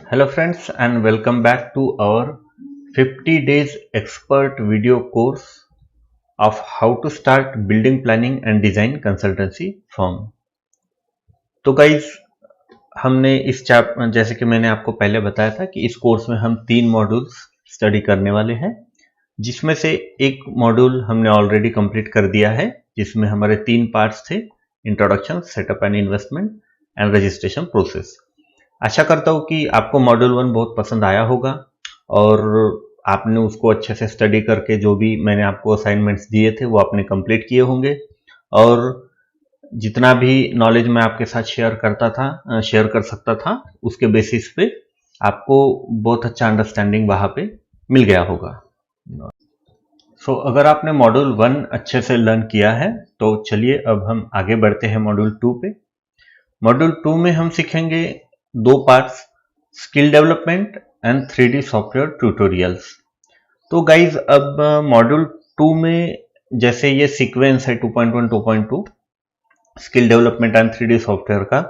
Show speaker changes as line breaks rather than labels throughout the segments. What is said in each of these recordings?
Hello friends and welcome back to our 50 days expert video course of how to start building planning and design consultancy firm। तो guys हमने इस जैसे कि मैंने आपको पहले बताया था कि इस कोर्स में हम 3 मॉड्यूल्स स्टडी करने वाले हैं, जिसमें से एक मॉड्यूल हमने ऑलरेडी कंप्लीट कर दिया है, जिसमें हमारे 3 पार्ट्स थे: introduction, setup and investment and registration process. आशा करता हूँ कि आपको मॉड्यूल 1 बहुत पसंद आया होगा और आपने उसको अच्छे से स्टडी करके जो भी मैंने आपको असाइनमेंट्स दिए थे वो आपने कंप्लीट किए होंगे, और जितना भी नॉलेज मैं आपके साथ शेयर कर सकता था उसके बेसिस पे आपको बहुत अच्छा अंडरस्टैंडिंग वहाँ पे मिल गया होगा। अगर आपने मॉड्यूल 1 अच्छे से लर्न किया है तो चलिए अब हम आगे बढ़ते हैं मॉड्यूल 2 पे। मॉड्यूल 2 में हम सीखेंगे 2 parts: skill development and 3D software tutorials. तो गाइज अब मॉड्यूल 2 में जैसे ये सीक्वेंस है 2.1 2.2 skill development and 3D software का,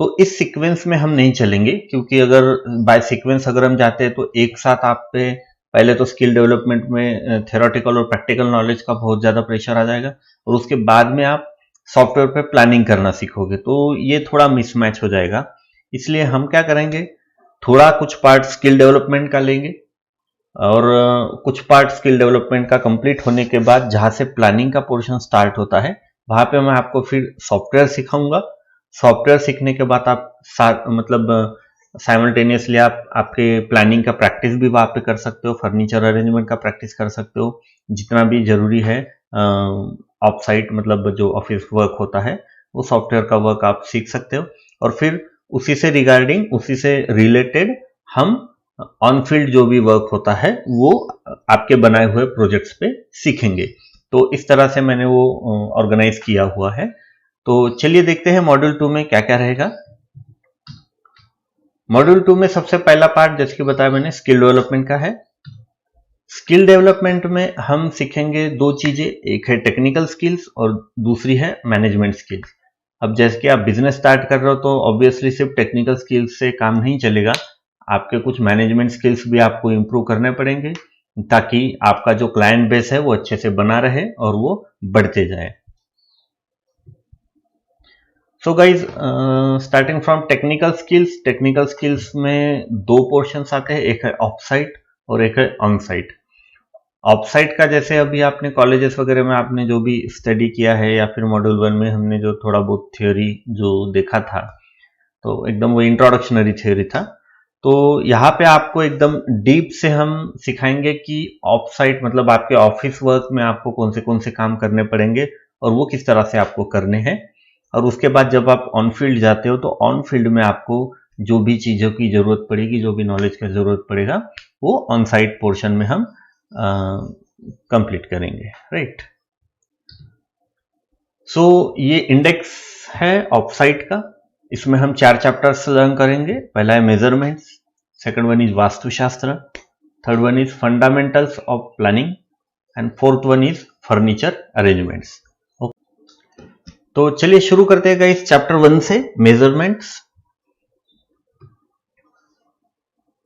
तो इस सीक्वेंस में हम नहीं चलेंगे, क्योंकि अगर बाय सीक्वेंस अगर हम जाते हैं तो एक साथ आप पे पहले तो स्किल डेवलपमेंट में थ्योरेटिकल और प्रैक्टिकल नॉलेज का बहुत ज़्यादा प्रेशर आ जाएगा और उसके बाद में आप सॉफ्टवेयर पे प्लानिंग करना सीखोगे, तो ये थोड़ा मिसमैच हो जाएगा। इसलिए हम क्या करेंगे, थोड़ा कुछ पार्ट स्किल डेवलपमेंट का लेंगे और कुछ पार्ट स्किल डेवलपमेंट का कंप्लीट होने के बाद जहां से प्लानिंग का पोर्शन स्टार्ट होता है वहां पे मैं आपको फिर सॉफ्टवेयर सिखाऊंगा। सॉफ्टवेयर सीखने के बाद आप साइमल्टेनियसली आप आपके प्लानिंग का प्रैक्टिस भी वहां पे कर सकते हो, फर्नीचर अरेंजमेंट का प्रैक्टिस कर सकते हो, जितना भी जरूरी है ऑफ साइट मतलब जो ऑफिस वर्क होता है वो सॉफ्टवेयर का वर्क आप सीख सकते हो, और फिर उसी से रिलेटेड हम ऑन फील्ड जो भी वर्क होता है वो आपके बनाए हुए प्रोजेक्ट्स पे सीखेंगे। तो इस तरह से मैंने वो ऑर्गेनाइज किया हुआ है। तो चलिए देखते हैं मॉड्यूल 2 में क्या क्या रहेगा। मॉड्यूल 2 में सबसे पहला पार्ट जैसे कि बताया मैंने स्किल डेवलपमेंट का है। स्किल डेवलपमेंट में हम सीखेंगे 2 चीजें, एक है टेक्निकल स्किल्स और दूसरी है मैनेजमेंट स्किल्स। अब जैसे कि आप बिजनेस स्टार्ट कर रहे हो तो ऑब्वियसली सिर्फ टेक्निकल स्किल्स से काम नहीं चलेगा, आपके कुछ मैनेजमेंट स्किल्स भी आपको इंप्रूव करने पड़ेंगे ताकि आपका जो क्लाइंट बेस है वो अच्छे से बना रहे और वो बढ़ते जाए। So guys starting from technical skills में 2 पोर्शंस आते हैं, एक है ऑफ साइट और एक है ऑन साइट। ऑफ साइट का जैसे अभी आपने कॉलेजेस वगैरह में आपने जो भी स्टडी किया है या फिर मॉड्यूल 1 में हमने जो थोड़ा बहुत थ्योरी जो देखा था तो एकदम वो इंट्रोडक्शनरी थ्योरी था। तो यहाँ पे आपको एकदम डीप से हम सिखाएंगे कि ऑफ साइट मतलब आपके ऑफिस वर्क में आपको कौन से काम करने पड़ेंगे और वो किस तरह से आपको करने हैं, और उसके बाद जब आप ऑन फील्ड जाते हो तो ऑन फील्ड में आपको जो भी चीज़ों की जरूरत पड़ेगी, जो भी नॉलेज की जरूरत पड़ेगा वो ऑन साइट पोर्शन में हम कंप्लीट करेंगे, राइट। सो ये इंडेक्स है ऑफ साइट का, इसमें हम 4 चैप्टर्स लर्न करेंगे। पहला है measurements, second one is Vastushastra, third one is fundamentals of planning and fourth one is furniture arrangements. तो चलिए शुरू करते हैं गाइस चैप्टर 1 से, मेजरमेंट्स।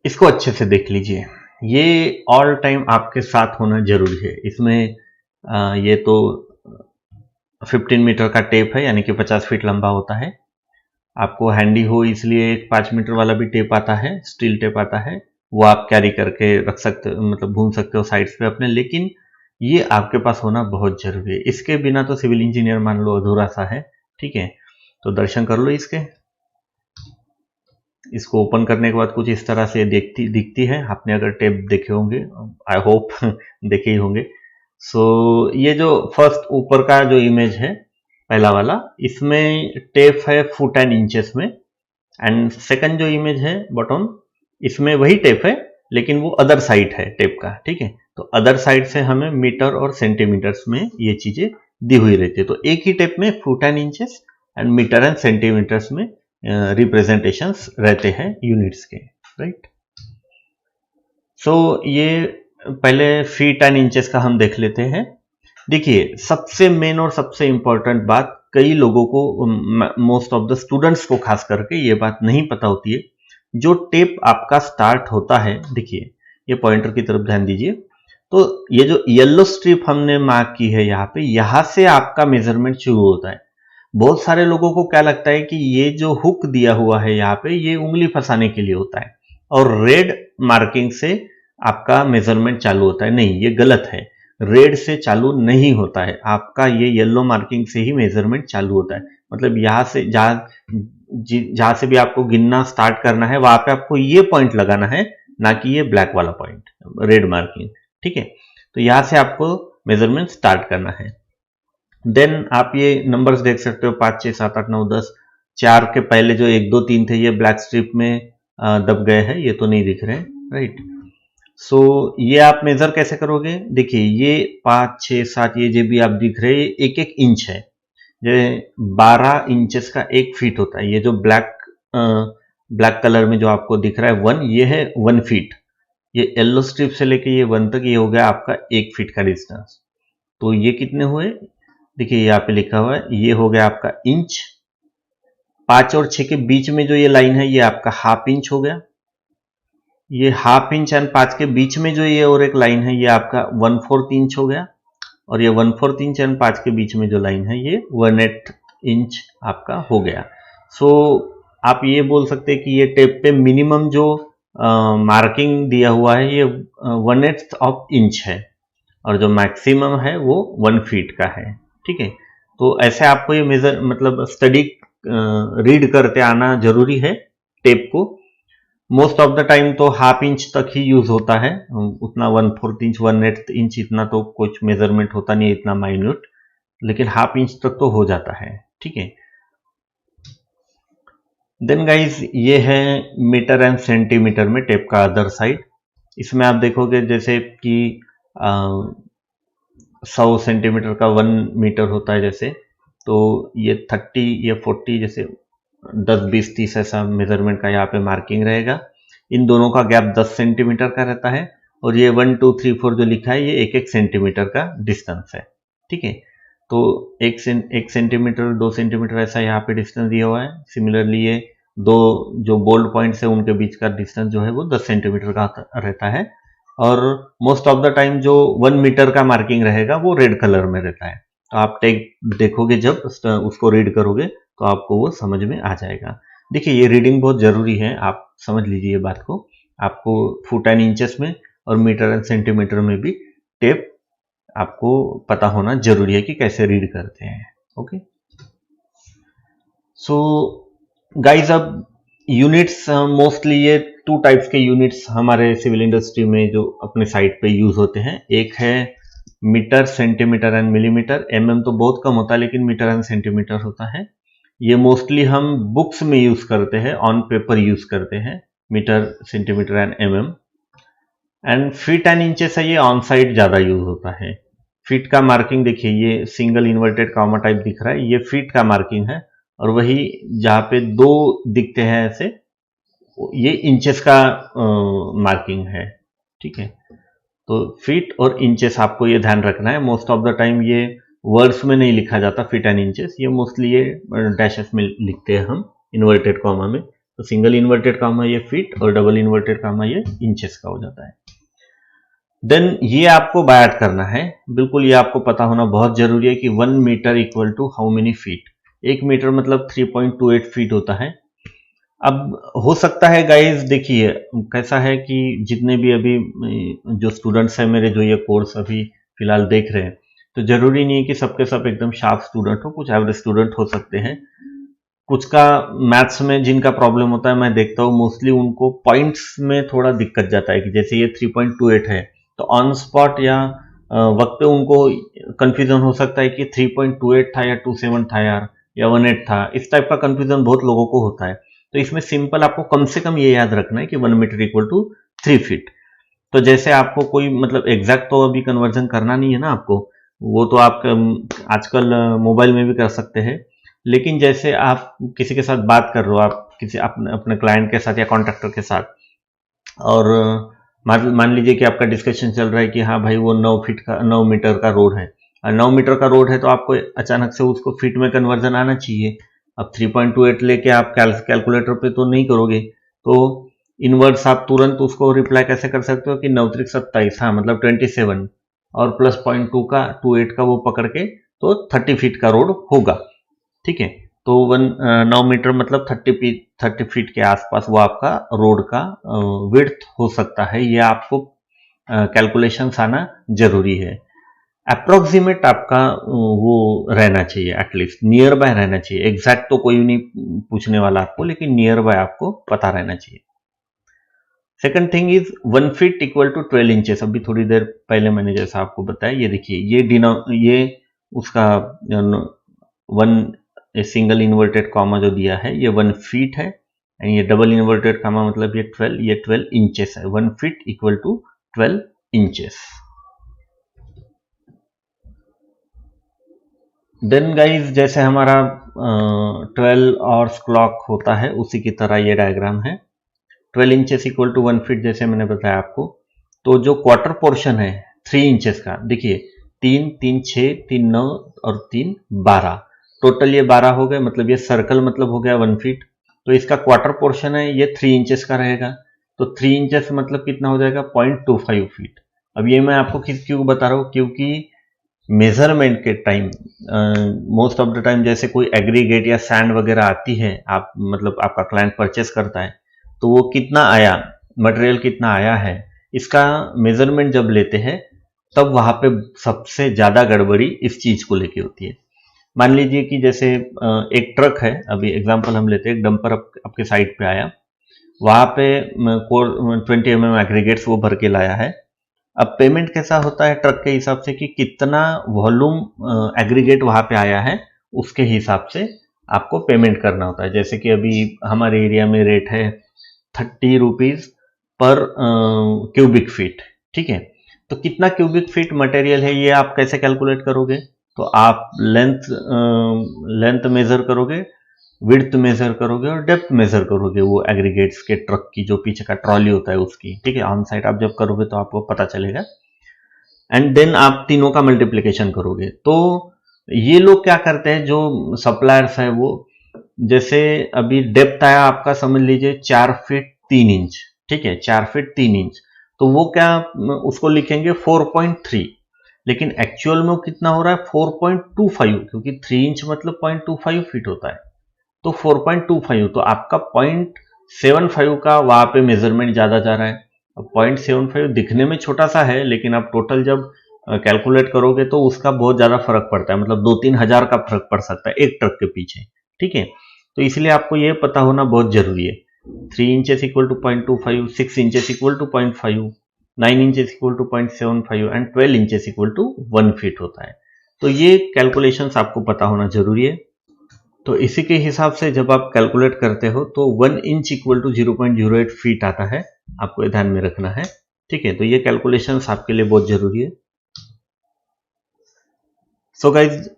इसको अच्छे से देख लीजिए, ये ऑल टाइम आपके साथ होना जरूरी है। इसमें ये तो 15 मीटर का टेप है, यानी कि 50 फीट लंबा होता है। आपको हैंडी हो इसलिए एक 5 मीटर वाला भी टेप आता है, स्टील टेप आता है, वो आप कैरी करके रख सकते हो, मतलब घूम सकते हो साइड्स पे अपने, लेकिन ये आपके पास होना बहुत जरूरी है। इसके बिना तो सिविल इंजीनियर मान लो अधूरा सा है, ठीक है। तो दर्शन कर लो इसको ओपन करने के बाद कुछ इस तरह से दिखती है। आपने अगर टेप देखे होंगे, आई होप देखे ही होंगे। सो ये जो फर्स्ट ऊपर का जो इमेज है पहला वाला, इसमें टेप है फुट एंड इंचेस में, एंड सेकंड जो इमेज है बॉटम, इसमें वही टेप है लेकिन वो अदर साइड है टेप का, ठीक है। तो अदर साइड से हमें मीटर और सेंटीमीटर्स में ये चीजें दी हुई रहती है। तो एक ही टेप में foot and inches and metre and centimetres में रिप्रेजेंटेशंस रहते हैं यूनिट्स के, राइट। सो ये पहले फीट एंड इंचेस का हम देख लेते हैं। देखिए सबसे मेन और सबसे इंपॉर्टेंट बात, कई लोगों को, मोस्ट ऑफ द स्टूडेंट्स को खास करके ये बात नहीं पता होती है, जो टेप आपका स्टार्ट होता है, देखिए ये पॉइंटर की तरफ ध्यान दीजिए, तो ये जो येलो स्ट्रिप हमने मार्क की है यहाँ पे, यहाँ से आपका मेजरमेंट शुरू होता है। बहुत सारे लोगों को क्या लगता है कि ये जो हुक दिया हुआ है यहाँ पे, ये उंगली फंसाने के लिए होता है और रेड मार्किंग से आपका मेजरमेंट चालू होता है। नहीं, ये गलत है। रेड से चालू नहीं होता है, आपका ये येलो मार्किंग से ही मेजरमेंट चालू होता है। मतलब यहाँ से जहां से भी आपको गिनना स्टार्ट करना है, वहां पे आपको ये पॉइंट लगाना है, ना कि ये ब्लैक वाला पॉइंट, रेड मार्किंग। ठीक है, तो यहां से आपको मेजरमेंट स्टार्ट करना है। देन आप ये नंबर्स देख सकते हो, 5, 6, 7, 8, 9, 10। 4 के पहले जो 1, 2, 3 थे, ये ब्लैक स्ट्रिप में दब गए हैं, ये तो नहीं दिख रहे, राइट। सो ये आप मेजर कैसे करोगे? देखिए ये 5, 6, 7 ये जो भी आप दिख रहे हैं, 1 इंच है। ये 12 इंचेस का 1 फीट होता है। ये जो ब्लैक कलर में जो आपको दिख रहा है 1, ये है 1 फीट। ये येलो स्ट्रिप से लेके ये 1 तक, ये हो गया आपका 1 फीट का डिस्टेंस। तो ये कितने हुए? देखिए यहाँ पे लिखा हुआ है, ये हो गया आपका इंच। 5 और 6 के बीच में जो ये लाइन है, ये आपका हाफ इंच हो गया। ये हाफ इंच एंड 5 के बीच में जो ये और एक लाइन है, ये आपका 1/4 इंच हो गया। और ये 1/4 इंच एंड 5 के बीच में जो लाइन है, ये 1/8 इंच आपका हो गया। सो आप ये बोल सकते हैं कि ये टेप पे मिनिमम जो मार्किंग दिया हुआ है, ये 1/8 ऑफ इंच है, और जो मैक्सिमम है वो 1 फीट का है। ठीक है, तो ऐसे आपको ये मेजर मतलब स्टडी रीड करते आना जरूरी है टेप को। मोस्ट ऑफ द टाइम तो हाफ इंच तक ही यूज होता है, उतना 1/4 इंच 1/8 इंच इतना तो कुछ मेजरमेंट होता नहीं है, इतना माइन्यूट, लेकिन हाफ इंच तक तो हो जाता है। ठीक है, देन गाइज ये है मीटर एंड सेंटीमीटर में टेप का अदर साइड। इसमें आप देखोगे जैसे कि 100 सेंटीमीटर का 1 मीटर होता है जैसे, तो ये 30 या 40 जैसे 10, 20, 30 ऐसा मेजरमेंट का यहाँ पे मार्किंग रहेगा। इन दोनों का गैप 10 सेंटीमीटर का रहता है, और ये 1, 2, 3, 4 जो लिखा है, ये 1 सेंटीमीटर का डिस्टेंस है। ठीक है, तो 1 सेंटीमीटर 2 सेंटीमीटर ऐसा यहाँ पे डिस्टेंस दिया हुआ है। सिमिलरली ये दो जो बोल्ड पॉइंट्स है, उनके बीच का डिस्टेंस जो है वो 10 सेंटीमीटर का रहता है। और मोस्ट ऑफ द टाइम जो 1 मीटर का मार्किंग रहेगा वो रेड कलर में रहता है। तो आप टेप देखोगे, जब उसको रीड करोगे तो आपको वो समझ में आ जाएगा। देखिए ये रीडिंग बहुत जरूरी है, आप समझ लीजिए ये बात को। आपको फुट एंड इंचेस में और मीटर एंड सेंटीमीटर में भी टेप आपको पता होना जरूरी है कि कैसे रीड करते हैं। ओके, सो गाइज अब यूनिट्स, मोस्टली ये 2 टाइप्स के यूनिट्स हमारे सिविल इंडस्ट्री में जो अपने साइट पे यूज होते हैं। एक है metre, centimetre and millimetre. Mm तो बहुत कम होता है, लेकिन मीटर एंड सेंटीमीटर होता है। ये मोस्टली हम बुक्स में यूज करते हैं, ऑन पेपर यूज करते हैं, metre, centimetre and mm. And feet and inches है, ये ऑन साइट ज्यादा यूज होता है। फीट का मार्किंग देखिए, ये सिंगल इन्वर्टेड कॉमा टाइप दिख रहा है, ये फीट का मार्किंग है। और वही जहां पे 2 दिखते हैं ऐसे, ये इंचेस का मार्किंग है। ठीक है, तो फीट और इंचेस आपको ये ध्यान रखना है। मोस्ट ऑफ द टाइम ये वर्ड्स में नहीं लिखा जाता फीट एंड इंचेस, ये मोस्टली ये डैशेस में लिखते हैं हम इन्वर्टेड कॉमा में। तो सिंगल इन्वर्टेड कॉमा ये फीट, और डबल इन्वर्टेड कॉमा ये इंचेस का हो जाता है। देन ये आपको बायट करना है, बिल्कुल ये आपको पता होना बहुत जरूरी है कि 1 metre equal to how many feet. 1 metre मतलब 3.28 फीट होता है। अब हो सकता है गाइज, देखिए कैसा है कि जितने भी अभी जो स्टूडेंट्स हैं मेरे, जो ये कोर्स अभी फिलहाल देख रहे हैं, तो जरूरी नहीं है कि सबके सब एकदम शार्प स्टूडेंट हो, कुछ एवरेज स्टूडेंट हो सकते हैं। कुछ का मैथ्स में जिनका प्रॉब्लम होता है, मैं देखता हूँ मोस्टली उनको पॉइंट्स में थोड़ा दिक्कत जाता है, कि जैसे ये 3.28 है, तो ऑन स्पॉट या वक्त पे उनको कंफ्यूजन हो सकता है कि 3.28 था या 27 था यार, या 18 था। इस टाइप का कंफ्यूजन बहुत लोगों को होता है। तो इसमें सिंपल आपको कम से कम ये याद रखना है कि 1 मीटर इक्वल टू 3 फीट। तो जैसे आपको कोई मतलब एग्जैक्ट तो अभी कन्वर्जन करना नहीं है ना आपको, वो तो आप आजकल मोबाइल में भी कर सकते हैं। लेकिन जैसे आप किसी के साथ बात कर रहे हो, आप किसी अपने क्लाइंट के साथ या कॉन्ट्रैक्टर के साथ, और मान लीजिए कि आपका डिस्कशन चल रहा है कि हाँ भाई वो 9 मीटर का रोड है, और 9 मीटर का रोड है, तो आपको अचानक से उसको फीट में कन्वर्जन आना चाहिए। अब 3.28 लेके आप कैलकुलेटर पे तो नहीं करोगे, तो इनवर्स आप तुरंत उसको रिप्लाई कैसे कर सकते हो कि 9×27, हाँ मतलब 27 और प्लस 0.2 का 28 का वो पकड़ के तो 30 फीट का रोड होगा, ठीक है। तो 9 मीटर मतलब 30 फीट के आसपास वो आपका रोड का विड्थ हो सकता है। ये आपको कैलकुलेशंस आना जरूरी है। अप्रोक्सीमेट आपका वो रहना चाहिए, एटलीस्ट नियर बाय रहना चाहिए। एग्जैक्ट तो कोई नहीं पूछने वाला आपको, लेकिन नियर बाय आपको पता रहना चाहिए। Second thing is 1 feet equal to 12 inches. अभी थोड़ी देर पहले मैंने जैसा आपको बताया, ये देखिए ये उसका 1 सिंगल इन्वर्टेड कॉमा जो दिया है ये 1 फीट है, एंड ये डबल इन्वर्टेड कॉमा मतलब ये 12 इंचेस है। 1 feet equal to 12 inches. Then guys जैसे हमारा 12 आवर्स क्लॉक होता है उसी की तरह ये डायग्राम है। 12 इंचेस इक्वल टू 1 फीट जैसे मैंने बताया आपको। तो जो क्वार्टर पोर्शन है 3 इंचेस का, देखिए 3, 3, 6, 3, 9 और 3, 12, टोटल ये 12 हो गए। मतलब ये सर्कल मतलब हो गया 1 फीट। तो इसका क्वार्टर पोर्शन है ये 3 इंचेस का रहेगा। तो 3 इंचेस मतलब कितना हो जाएगा 0.25 फीट। अब ये मैं आपको क्यों बता रहा हूँ, क्योंकि मेजरमेंट के time most of the time जैसे कोई एग्रीगेट या सैंड वगैरह आती है, आप मतलब आपका क्लाइंट परचेस करता है, तो वो कितना आया, मटेरियल कितना आया है, इसका मेजरमेंट जब लेते हैं तब वहां पे सबसे ज्यादा गड़बड़ी इस चीज को लेके होती है। मान लीजिए कि जैसे एक ट्रक है, अभी एग्जांपल हम लेते हैं, एक डंपर आपके साइड पे आया, वहां पे 20 mm एग्रीगेट्स वो भर के लाया है। अब पेमेंट कैसा होता है ट्रक के हिसाब से कि कितना वॉल्यूम एग्रीगेट वहां पे आया है, उसके हिसाब से आपको पेमेंट करना होता है। जैसे कि अभी हमारे एरिया में रेट है 30 रुपीज पर क्यूबिक फीट, ठीक है। तो कितना क्यूबिक फीट मटेरियल है ये आप कैसे कैलकुलेट करोगे, तो आप लेंथ मेजर करोगे, विड्थ मेजर करोगे और डेप्थ मेजर करोगे वो एग्रीगेट्स के ट्रक की, जो पीछे का ट्रॉली होता है उसकी, ठीक है। ऑन साइट आप जब करोगे तो आपको पता चलेगा, एंड देन आप तीनों का मल्टीप्लिकेशन करोगे। तो ये लोग क्या करते हैं जो सप्लायर्स है, वो जैसे अभी डेप्थ आया आपका समझ लीजिए 4 फीट 3 इंच, ठीक है, 4 फीट 3 इंच, तो वो क्या उसको लिखेंगे 4.3, लेकिन एक्चुअल में वो कितना हो रहा है 4.25, क्योंकि 3 इंच मतलब 0.25 फीट होता है, तो 4.25, तो आपका 0.75 का वहां पे मेजरमेंट ज्यादा जा रहा है। अब 0.75 दिखने में छोटा सा है, लेकिन आप टोटल जब कैलकुलेट करोगे तो उसका बहुत ज्यादा फर्क पड़ता है, मतलब 2-3 हजार का फर्क पड़ सकता है एक ट्रक के पीछे, ठीक है। तो इसलिए आपको यह पता होना बहुत जरूरी है। 3 inches equal to 0.25, 6 inches equal to 0.5, 9 inches equal to 0.75 and 12 inches equal to 1 feet होता है। तो ये कैलकुलेशंस आपको पता होना जरूरी है। तो इसी के हिसाब से जब आप कैलकुलेट करते हो तो 1 इंच इक्वल टू 0.08 फीट आता है, आपको ये ध्यान में रखना है, ठीक है। तो ये कैलकुलेशंस आपके लिए बहुत जरूरी है। सो गाइज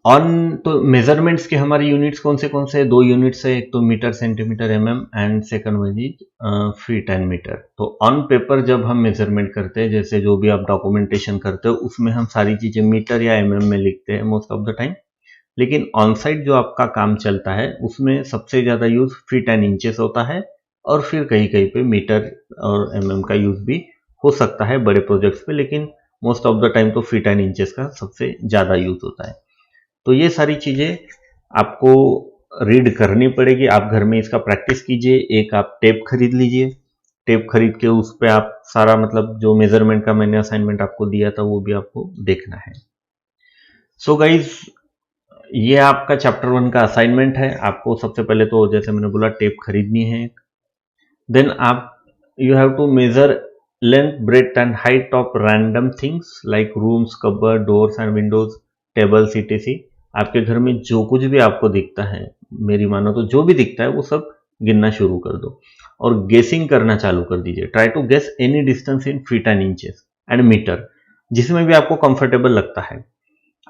तो मेजरमेंट्स के हमारे यूनिट्स कौन से 2 यूनिट्स है, एक तो metre centimetre mm and second one is feet and metre. तो ऑन पेपर जब हम मेजरमेंट करते हैं, जैसे जो भी आप डॉक्यूमेंटेशन करते हो उसमें हम सारी चीजें मीटर या mm में लिखते हैं मोस्ट ऑफ द टाइम, लेकिन ऑन साइट जो आपका काम चलता है उसमें सबसे ज्यादा यूज फीट एंड इंचेस होता है, और फिर कहीं कहीं पे मीटर और mm का यूज भी हो सकता है बड़े प्रोजेक्ट्स पे, लेकिन मोस्ट ऑफ द टाइम तो फीट एंड इंचेस का सबसे ज्यादा यूज होता है। तो ये सारी चीजें आपको रीड करनी पड़ेगी, आप घर में इसका प्रैक्टिस कीजिए। एक आप टेप खरीद लीजिए, टेप खरीद के उस पर आप सारा मतलब जो मेजरमेंट का मैंने असाइनमेंट आपको दिया था वो भी आपको देखना है। सो गाइज ये आपका चैप्टर 1 का असाइनमेंट है। आपको सबसे पहले तो जैसे मैंने बोला टेप खरीदनी है, देन आप you have to measure length breadth and height of random things like rooms, cupboard, doors and windows, tables etc। आपके घर में जो कुछ भी आपको दिखता है, मेरी मानो तो जो भी दिखता है वो सब गिनना शुरू कर दो और गेसिंग करना चालू कर दीजिए। Try to guess any distance in feet and inches and metre, जिसमें भी आपको कंफर्टेबल लगता है।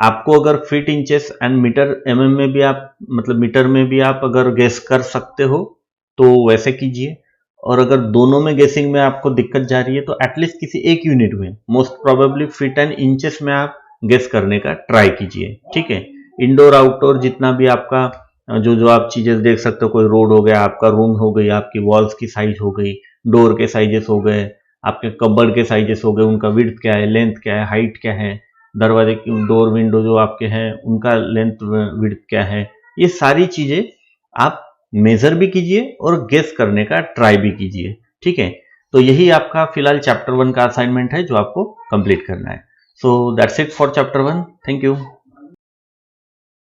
आपको अगर feet inches and metre mm में भी आप मतलब मीटर में भी आप अगर गेस कर सकते हो तो वैसे कीजिए, और अगर दोनों में गेसिंग में आपको दिक्कत जा रही है तो एटलीस्ट किसी एक यूनिट में, most probably feet and inches में आप गेस करने का ट्राई कीजिए, ठीक है। इंडोर आउटडोर जितना भी आपका जो जो आप चीजें देख सकते हो, कोई रोड हो गया, आपका रूम हो गई, आपकी वॉल्स की साइज हो गई, डोर के साइजेस हो गए, आपके कबर्ड के साइजेस हो गए, उनका विड्थ क्या है, लेंथ क्या है, हाइट क्या है, दरवाजे की डोर विंडो जो आपके हैं उनका लेंथ विड्थ क्या है, ये सारी चीजें आप मेजर भी कीजिए और गेस करने का ट्राई भी कीजिए। ठीक है, तो यही आपका फिलहाल चैप्टर 1 का असाइनमेंट है जो आपको कंप्लीट करना है। So that's it for chapter 1। Thank you.